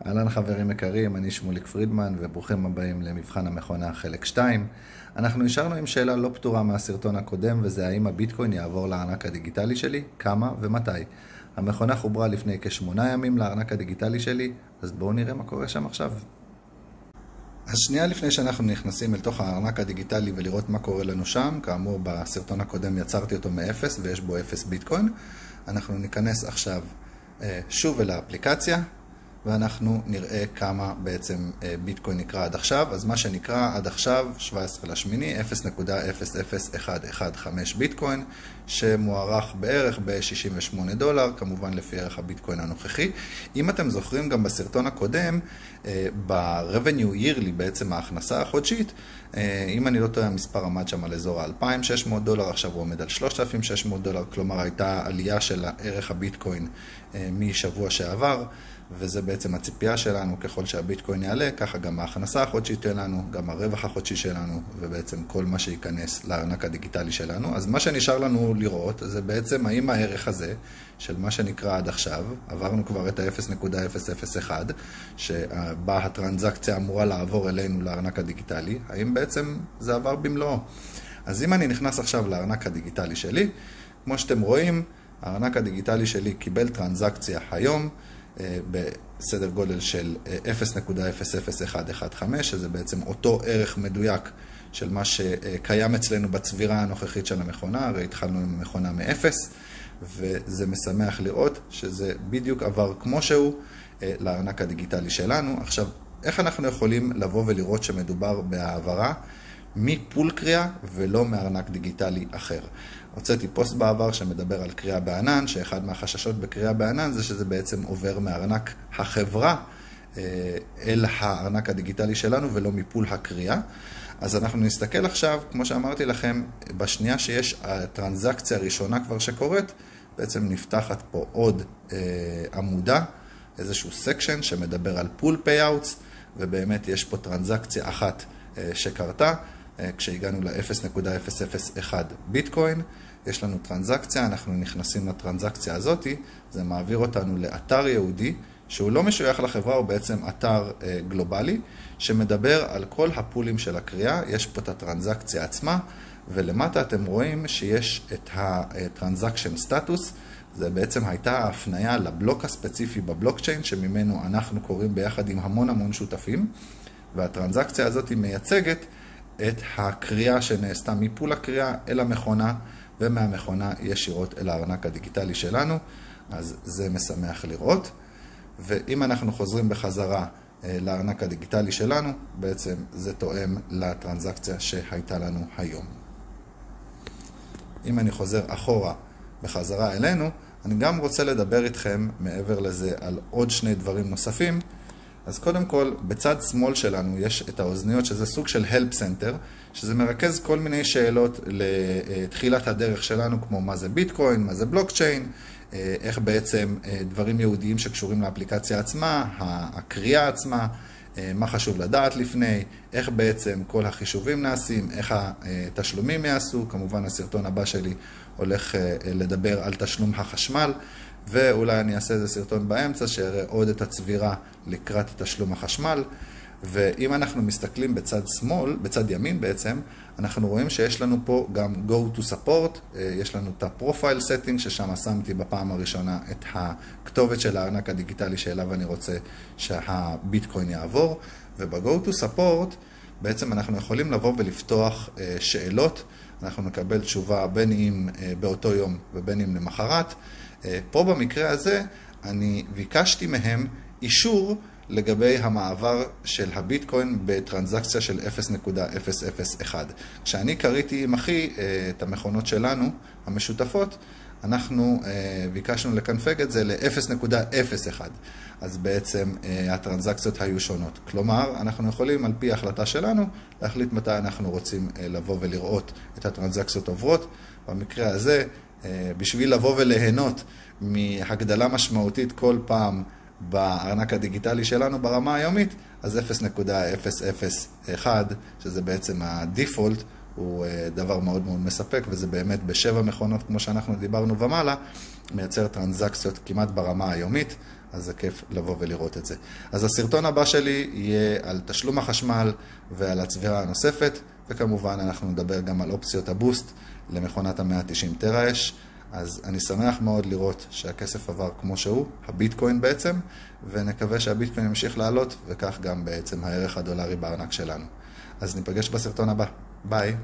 אהלן חברים יקרים, אני שמוליק פרידמן וברוכים הבאים למבחן המכונה חלק 2. אנחנו נשארנו עם שאלה לא פתורה מהסרטון הקודם, וזה האם הביטקוין יעבור לארנק הדיגיטלי שלי, כמה ומתי. המכונה חוברה לפני כ8 ימים לארנק הדיגיטלי שלי, אז בואו נראה מה קורה שם עכשיו. אז שנייה לפני שאנחנו נכנסים אל תוך הארנק הדיגיטלי ולראות מה קורה לנו שם, כאמור בסרטון הקודם יצרתי אותו מאפס ויש בו 0 ביטקוין, אנחנו ניכנס עכשיו שוב אל האפליקציה, ואנחנו נראה כמה בעצם ביטקוין נקרא עד עכשיו. אז מה שנקרא עד עכשיו, 17/8, 0.00115 ביטקוין, שמוערך בערך ב$68, כמובן לפי ערך הביטקוין הנוכחי. אם אתם זוכרים גם בסרטון הקודם, ב-revenue yearly, בעצם ההכנסה החודשית, אם אני לא טועה, המספר עמד שם על אזור $2,600, עכשיו הוא עומד על $3,600, כלומר הייתה עלייה של ערך הביטקוין משבוע שעבר, וזה בעצם הציפייה שלנו. ככל שהביטקוין יעלה, ככה גם ההכנסה החודשית שלנו, גם הרווח החודשי שלנו, ובעצם כל מה שייכנס לארנק הדיגיטלי שלנו. אז מה שנשאר לנו לראות, זה בעצם האם הערך הזה, של מה שנקרא עד עכשיו, עברנו כבר את ה-0.001, שבה הטרנזקציה אמורה לעבור אלינו לארנק הדיגיטלי, האם בעצם זה עבר במלואו. אז אם אני נכנס עכשיו לארנק הדיגיטלי שלי, כמו שאתם רואים, הארנק הדיגיטלי שלי קיבל טרנזקציה היום, בסדר גודל של 0.00115, שזה בעצם אותו ערך מדויק של מה שקיים אצלנו בצבירה הנוכחית של המכונה. הרי התחלנו עם המכונה מ-0, וזה משמח לראות שזה בדיוק עבר כמו שהוא לארנק הדיגיטלי שלנו. עכשיו, איך אנחנו יכולים לבוא ולראות שמדובר בהעברה מפול קריאה ולא מארנק דיגיטלי אחר? הוצאתי פוסט בעבר שמדבר על קריאה בענן, שאחד מהחששות בקריאה בענן זה שזה בעצם עובר מארנק החברה אל הארנק הדיגיטלי שלנו ולא מפול הקריאה. אז אנחנו נסתכל עכשיו, כמו שאמרתי לכם, בשנייה שיש הטרנזקציה הראשונה כבר שקורית, בעצם נפתחת פה עוד עמודה, איזשהו סקשן שמדבר על פול פייאוטס, ובאמת יש פה טרנזקציה אחת שקרתה, כשהגענו ל-0.001 ביטקוין, יש לנו טרנזקציה, אנחנו נכנסים לטרנזקציה הזאת, זה מעביר אותנו לאתר יהודי, שהוא לא משוייך לחברה, הוא בעצם אתר גלובלי, שמדבר על כל הפולים של הקריאה. יש פה את הטרנזקציה עצמה, ולמטה אתם רואים שיש את הטרנזקשן סטטוס, זה בעצם הייתה ההפניה לבלוק הספציפי בבלוקצ'יין, שממנו אנחנו קוראים ביחד עם המון שותפים, והטרנזקציה הזאת מייצגת את הקריאה שנעשתה מפול הקריאה אל המכונה, ומהמכונה ישירות אל הארנק הדיגיטלי שלנו. אז זה משמח לראות. ואם אנחנו חוזרים בחזרה לארנק הדיגיטלי שלנו, בעצם זה תואם לטרנזקציה שהייתה לנו היום. אם אני חוזר אחורה בחזרה אלינו, אני גם רוצה לדבר איתכם מעבר לזה על עוד שני דברים נוספים. אז קודם כל, בצד שמאל שלנו יש את האוזניות, שזה סוג של Help Center, שזה מרכז כל מיני שאלות לתחילת הדרך שלנו, כמו מה זה ביטקוין, מה זה בלוקצ'יין, איך בעצם דברים יהודיים שקשורים לאפליקציה עצמה, הקריאה עצמה, מה חשוב לדעת לפני, איך בעצם כל החישובים נעשים, איך התשלומים יעשו. כמובן הסרטון הבא שלי הולך לדבר על תשלום החשמל, ואולי אני אעשה איזה סרטון באמצע שיראה עוד את הצבירה לקראת תשלום החשמל. ואם אנחנו מסתכלים בצד שמאל, בצד ימין בעצם, אנחנו רואים שיש לנו פה גם Go to Support, יש לנו את ה-Profile Setting, ששם שמתי בפעם הראשונה את הכתובת של הארנק הדיגיטלי שאליו אני רוצה שהביטקוין יעבור. וב-Go to Support בעצם אנחנו יכולים לבוא ולפתוח שאלות, אנחנו נקבל תשובה בין אם באותו יום ובין אם למחרת. פה במקרה הזה אני ביקשתי מהם אישור לגבי המעבר של הביטקוין בטרנזקציה של 0.001. כשאני קראתי עם אחי את המכונות שלנו, המשותפות, אנחנו ביקשנו לקנפג את זה ל-0.01. אז בעצם הטרנזקציות היו שונות. כלומר, אנחנו יכולים על פי ההחלטה שלנו להחליט מתי אנחנו רוצים לבוא ולראות את הטרנזקציות עוברות. במקרה הזה, בשביל לבוא וליהנות מהגדלה משמעותית כל פעם בארנק הדיגיטלי שלנו ברמה היומית, אז 0.001, שזה בעצם הדיפולט, הוא דבר מאוד מספק, וזה באמת בשבע מכונות, כמו שאנחנו דיברנו ומעלה, מייצר טרנזקציות כמעט ברמה היומית. אז זה כיף לבוא ולראות את זה. אז הסרטון הבא שלי יהיה על תשלום החשמל ועל הצבירה הנוספת, וכמובן אנחנו נדבר גם על אופציות הבוסט למכונת ה-190 טרה-אש. אז אני שמח מאוד לראות שהכסף עבר כמו שהוא, הביטקוין בעצם, ונקווה שהביטקוין ימשיך לעלות, וכך גם בעצם הערך הדולרי בארנק שלנו. אז ניפגש בסרטון הבא. ביי.